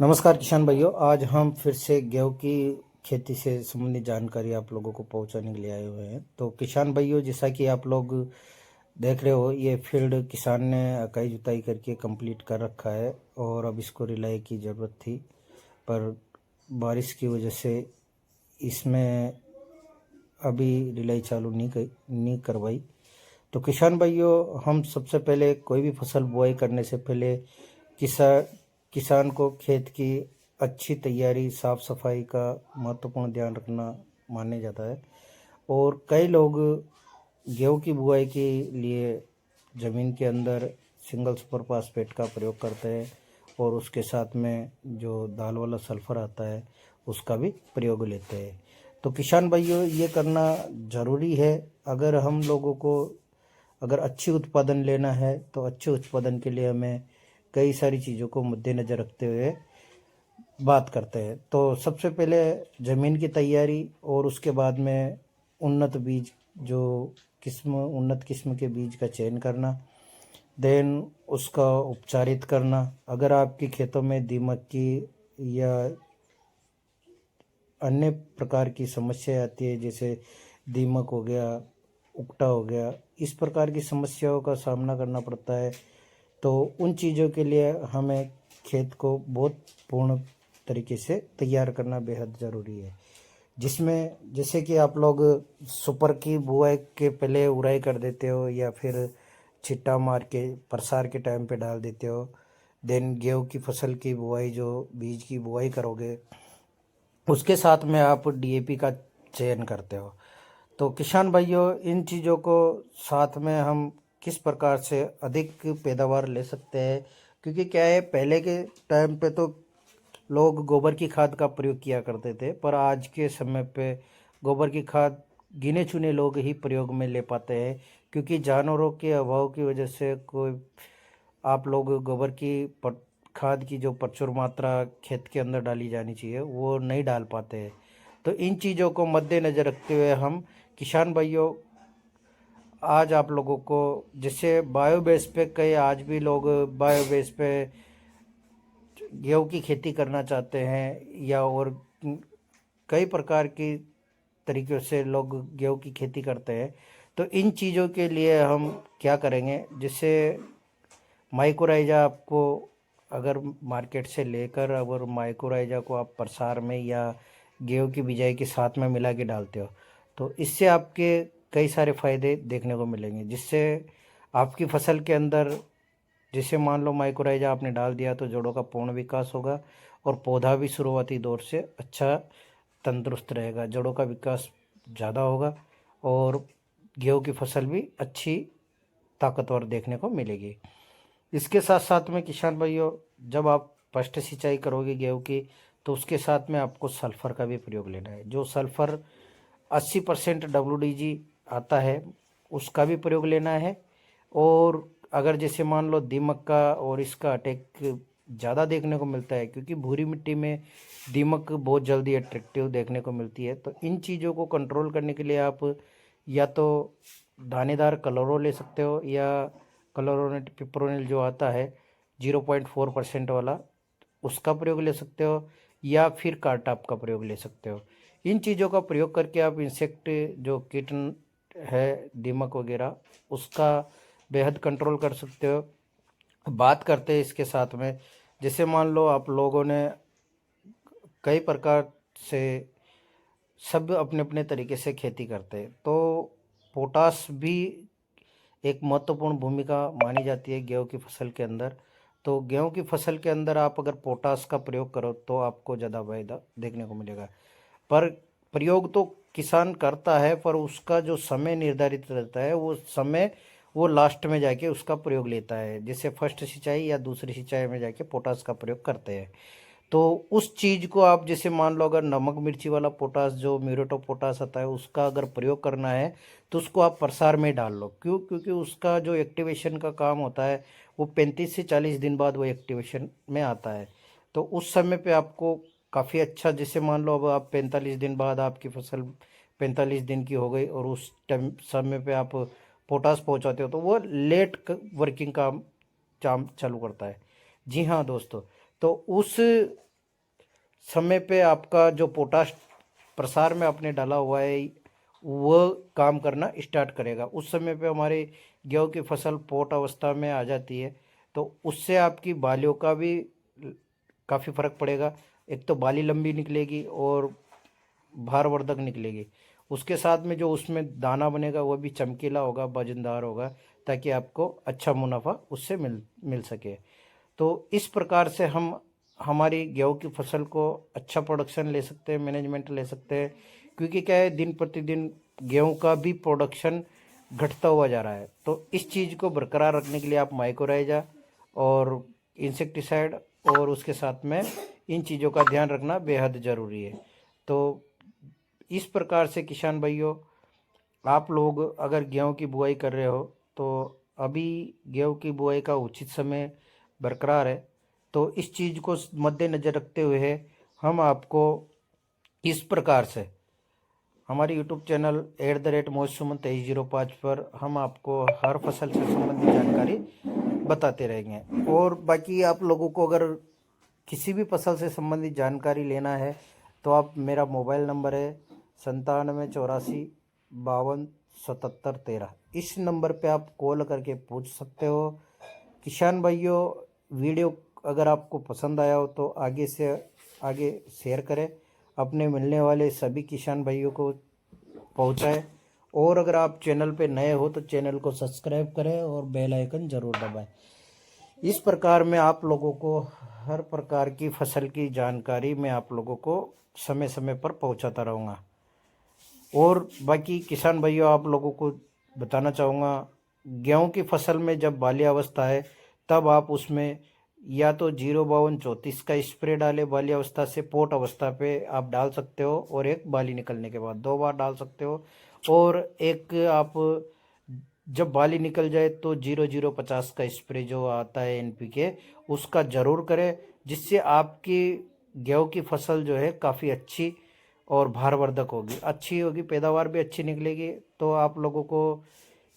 नमस्कार किसान भाइयों। आज हम फिर से गेहूं की खेती से संबंधित जानकारी आप लोगों को पहुंचाने के लिए आए हुए हैं। तो किसान भाइयों, जैसा कि आप लोग देख रहे हो, ये फील्ड किसान ने अकाई जुताई करके कंप्लीट कर रखा है और अब इसको रिलाई की ज़रूरत थी, पर बारिश की वजह से इसमें अभी रिलाई चालू नहीं करवाई। तो किसान भाइयों, हम सबसे पहले कोई भी फसल बुआई करने से पहले किसान किसान को खेत की अच्छी तैयारी, साफ सफाई का महत्वपूर्ण ध्यान रखना माना जाता है। और कई लोग गेहूं की बुआई के लिए ज़मीन के अंदर सिंगल सुपर फास्फेट का प्रयोग करते हैं और उसके साथ में जो दाल वाला सल्फर आता है उसका भी प्रयोग लेते हैं। तो किसान भाइयों, ये करना ज़रूरी है। अगर हम लोगों को अगर अच्छी उत्पादन लेना है तो अच्छे उत्पादन के लिए हमें कई सारी चीज़ों को मद्देनज़र रखते हुए बात करते हैं। तो सबसे पहले ज़मीन की तैयारी और उसके बाद में उन्नत बीज, जो उन्नत किस्म के बीज का चयन करना, देन उसका उपचारित करना। अगर आपके खेतों में दीमक की या अन्य प्रकार की समस्या आती है, जैसे दीमक हो गया, उकटा हो गया, इस प्रकार की समस्याओं का सामना करना पड़ता है, तो उन चीज़ों के लिए हमें खेत को बहुत पूर्ण तरीके से तैयार करना बेहद ज़रूरी है। जिसमें जैसे कि आप लोग सुपर की बुआई के पहले उड़ाई कर देते हो या फिर छिट्टा मार के प्रसार के टाइम पे डाल देते हो। देन गेहूं की फसल की बुआई, जो बीज की बुआई करोगे, उसके साथ में आप डीएपी का चयन करते हो। तो किसान भाइयों, इन चीज़ों को साथ में हम किस प्रकार से अधिक पैदावार ले सकते हैं, क्योंकि क्या है, पहले के टाइम पे तो लोग गोबर की खाद का प्रयोग किया करते थे, पर आज के समय पे गोबर की खाद गिने चुने लोग ही प्रयोग में ले पाते हैं, क्योंकि जानवरों के अभाव की वजह से कोई आप लोग गोबर की खाद की जो प्रचुर मात्रा खेत के अंदर डाली जानी चाहिए वो नहीं डाल पाते हैं। तो इन चीज़ों को मद्देनज़र रखते हुए हम किसान भाइयों आज आप लोगों को, जैसे बायोगैस पे, कई आज भी लोग बायोगैस पे गेहूं की खेती करना चाहते हैं, या और कई प्रकार की तरीक़ों से लोग गेहूं की खेती करते हैं। तो इन चीज़ों के लिए हम क्या करेंगे, जिससे माइक्रोराइजा आपको, अगर मार्केट से लेकर अगर माइक्रोराइजा को आप प्रसार में या गेहूं की बिजाई के साथ में मिला के डालते हो, तो इससे आपके कई सारे फायदे देखने को मिलेंगे। जिससे आपकी फसल के अंदर, जैसे मान लो माइक्रोराइजा आपने डाल दिया, तो जड़ों का पूर्ण विकास होगा और पौधा भी शुरुआती दौर से अच्छा तंदुरुस्त रहेगा, जड़ों का विकास ज़्यादा होगा और गेहूं की फसल भी अच्छी ताकतवर देखने को मिलेगी। इसके साथ साथ में किसान भाइयों, जब आप फर्स्ट सिंचाई करोगे गेहूं की, तो उसके साथ में आपको सल्फ़र का भी प्रयोग लेना है। जो सल्फ़र 80% WDG आता है, उसका भी प्रयोग लेना है। और अगर जैसे मान लो दीमक का और इसका अटैक ज़्यादा देखने को मिलता है, क्योंकि भूरी मिट्टी में दीमक बहुत जल्दी अट्रैक्टिव देखने को मिलती है, तो इन चीज़ों को कंट्रोल करने के लिए आप या तो दानेदार कलरो ले सकते हो, या क्लोरोनेट पिप्रोनिल जो आता है 0.4% वाला, उसका प्रयोग ले सकते हो, या फिर कार्टाप का प्रयोग ले सकते हो। इन चीज़ों का प्रयोग करके आप इंसेक्ट, जो कीट है, दीमक वगैरह, उसका बेहद कंट्रोल कर सकते हो। बात करते हैं इसके साथ में, जैसे मान लो आप लोगों ने कई प्रकार से सब अपने अपने तरीके से खेती करते हैं, तो पोटास भी एक महत्वपूर्ण भूमिका मानी जाती है गेहूं की फसल के अंदर। तो गेहूं की फसल के अंदर आप अगर पोटास का प्रयोग करो तो आपको ज़्यादा फायदा देखने को मिलेगा। पर प्रयोग तो किसान करता है, पर उसका जो समय निर्धारित रहता है, वो समय वो लास्ट में जाके उसका प्रयोग लेता है, जैसे फर्स्ट सिंचाई या दूसरी सिंचाई में जाके पोटास का प्रयोग करते हैं। तो उस चीज़ को आप, जैसे मान लो अगर नमक मिर्ची वाला पोटास, जो म्यूरेट ऑफ पोटास आता है, उसका अगर प्रयोग करना है, तो उसको आप प्रसार में डाल लो। क्यों? क्योंकि उसका जो एक्टिवेशन का काम होता है, वो 35 से 40 दिन बाद वो एक्टिवेशन में आता है। तो उस समय पे आपको काफ़ी अच्छा, जैसे मान लो अब आप 45 दिन बाद आपकी फसल 45 दिन की हो गई और उस टाइम समय पे आप पोटास पहुंचाते हो, तो वो लेट वर्किंग काम चालू करता है। जी हाँ दोस्तों, तो उस समय पे आपका जो पोटाश प्रसार में आपने डाला हुआ है वो काम करना स्टार्ट करेगा। उस समय पे हमारे गेहूं की फसल पोट अवस्था में आ जाती है, तो उससे आपकी बालियों का भी काफ़ी फर्क पड़ेगा। एक तो बाली लंबी निकलेगी और भारवर्धक निकलेगी। उसके साथ में जो उसमें दाना बनेगा वो भी चमकीला होगा, वजनदार होगा, ताकि आपको अच्छा मुनाफा उससे मिल सके। तो इस प्रकार से हम हमारी गेहूं की फसल को अच्छा प्रोडक्शन ले सकते हैं, मैनेजमेंट ले सकते हैं। क्योंकि क्या है, दिन प्रतिदिन गेहूं का भी प्रोडक्शन घटता हुआ जा रहा है। तो इस चीज़ को बरकरार रखने के लिए आप माइक्रोराइजा और इंसेक्टिसाइड और उसके साथ में इन चीज़ों का ध्यान रखना बेहद ज़रूरी है। तो इस प्रकार से किसान भाइयों, आप लोग अगर गेहूं की बुआई कर रहे हो तो अभी गेहूं की बुआई का उचित समय बरकरार है। तो इस चीज़ को मद्देनज़र रखते हुए हम आपको इस प्रकार से हमारे यूट्यूब चैनल @mohissuman2305 पर हम आपको हर फसल से संबंधित जानकारी बताते रहेंगे। और बाकी आप लोगों को अगर किसी भी फसल से संबंधित जानकारी लेना है तो आप, मेरा मोबाइल नंबर है 9784527713, इस नंबर पे आप कॉल करके पूछ सकते हो। किसान भाइयों, वीडियो अगर आपको पसंद आया हो तो आगे से आगे शेयर करें, अपने मिलने वाले सभी किसान भाइयों को पहुंचाएं। और अगर आप चैनल पे नए हो तो चैनल को सब्सक्राइब करें और बेल आइकन ज़रूर दबाएं। इस प्रकार मैं आप लोगों को हर प्रकार की फसल की जानकारी मैं आप लोगों को समय समय पर पहुंचाता रहूँगा। और बाकी किसान भाइयों, आप लोगों को बताना चाहूँगा, गेहूं की फसल में जब बाल्यावस्था है तब आप उसमें या तो 05234 का स्प्रे डालें, बाल्यावस्था से पोट अवस्था पे आप डाल सकते हो, और एक बाली निकलने के बाद 2 बार डाल सकते हो। और एक आप जब बाली निकल जाए तो 0050 का स्प्रे जो आता है NPK, उसका ज़रूर करें, जिससे आपकी गेहूं की फसल जो है काफ़ी अच्छी और भारवर्धक होगी, अच्छी होगी, पैदावार भी अच्छी निकलेगी। तो आप लोगों को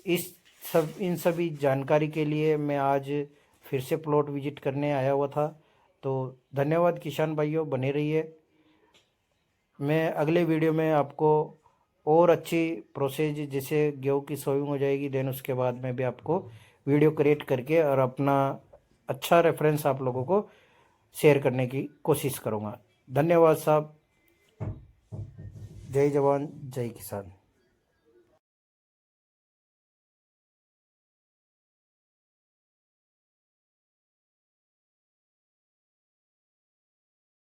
इन सभी जानकारी के लिए मैं आज फिर से प्लॉट विजिट करने आया हुआ था। तो धन्यवाद किसान भाइयों, बने रहिए। मैं अगले वीडियो में आपको और अच्छी प्रोसेस, जैसे गेहूं की सोइंग हो जाएगी देन उसके बाद में भी आपको वीडियो क्रिएट करके और अपना अच्छा रेफरेंस आप लोगों को शेयर करने की कोशिश करूँगा। धन्यवाद साहब। जय जवान जय किसान।